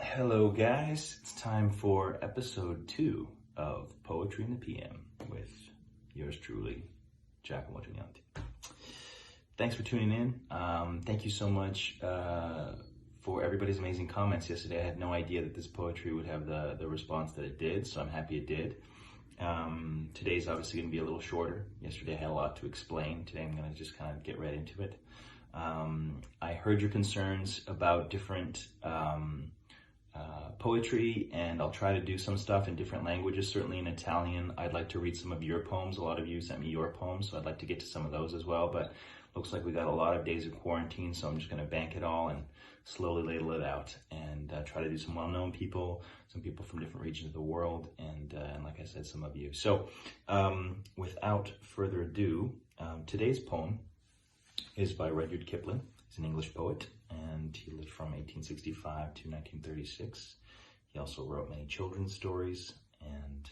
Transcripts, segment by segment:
Hello guys, it's time for episode 2 of Poetry in the PM with yours truly, Giacomo Gianniotti. Thanks for tuning in. Thank you so much for everybody's amazing comments yesterday. I had no idea that this poetry would have the response that it did, so I'm happy it did. Today's obviously going to be a little shorter. Yesterday I had a lot to explain. Today I'm going to just kind of get right into it. I heard your concerns about different poetry, and I'll try to do some stuff in different languages, certainly in Italian. I'd like to read some of your poems. A lot of you sent me your poems, so I'd like to get to some of those as well, but looks like we got a lot of days of quarantine, so I'm just going to bank it all and slowly ladle it out and try to do some well-known people, some people from different regions of the world, and like I said, some of you. So without further ado, today's poem is by Rudyard Kipling. He's an English poet, and he lived from 1865 to 1936. He also wrote many children's stories, and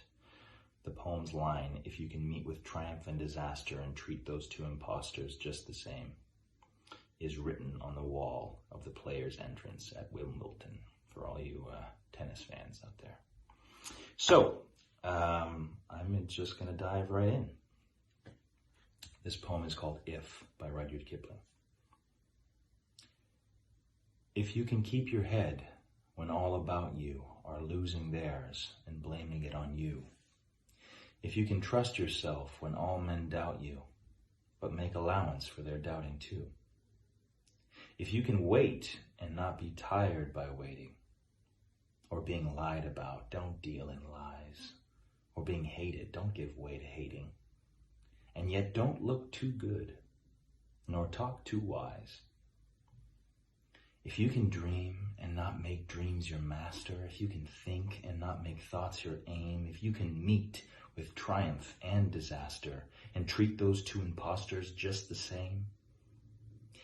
the poem's line, "If you can meet with triumph and disaster and treat those two impostors just the same," is written on the wall of the players' entrance at Wimbledon, for all you tennis fans out there. So, I'm just going to dive right in. This poem is called If by Rudyard Kipling. If you can keep your head when all about you are losing theirs and blaming it on you. If you can trust yourself when all men doubt you, but make allowance for their doubting too. If you can wait and not be tired by waiting, or being lied about, don't deal in lies, or being hated, don't give way to hating. And yet don't look too good, nor talk too wise. If you can dream and not make dreams your master, if you can think and not make thoughts your aim, if you can meet with triumph and disaster and treat those two impostors just the same,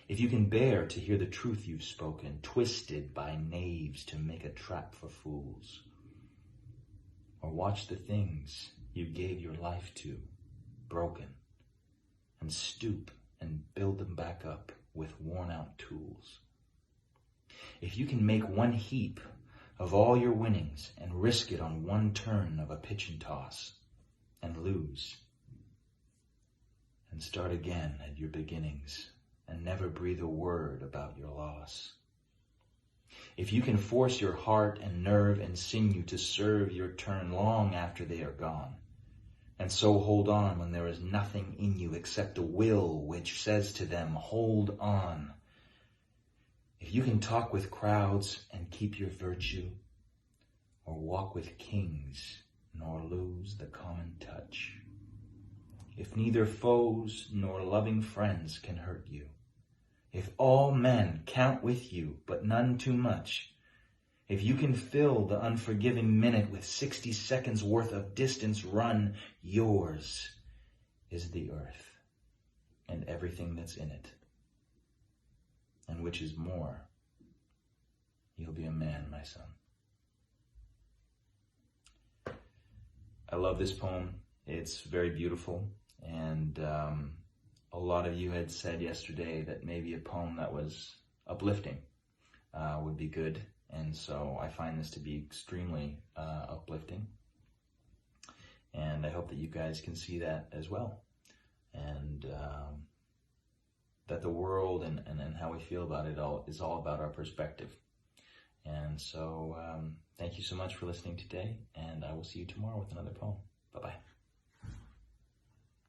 if you can bear to hear the truth you've spoken, twisted by knaves to make a trap for fools, or watch the things you gave your life to broken, and stoop and build them back up with worn-out tools. If you can make one heap of all your winnings and risk it on one turn of a pitch and toss, and lose, and start again at your beginnings, and never breathe a word about your loss. If you can force your heart and nerve and sinew to serve your turn long after they are gone, and so hold on when there is nothing in you except a will which says to them, hold on. If you can talk with crowds and keep your virtue, or walk with kings nor lose the common touch. If neither foes nor loving friends can hurt you, if all men count with you but none too much, if you can fill the unforgiving minute with 60 seconds worth of distance run, yours is the earth and everything that's in it. And which is more, you'll be a man, my son. I love this poem. It's very beautiful. And a lot of you had said yesterday that maybe a poem that was uplifting would be good. And so I find this to be extremely uplifting. And I hope that you guys can see that as well. And that the world and how we feel about it all is all about our perspective. And so thank you so much for listening today, and I will see you tomorrow with another poem.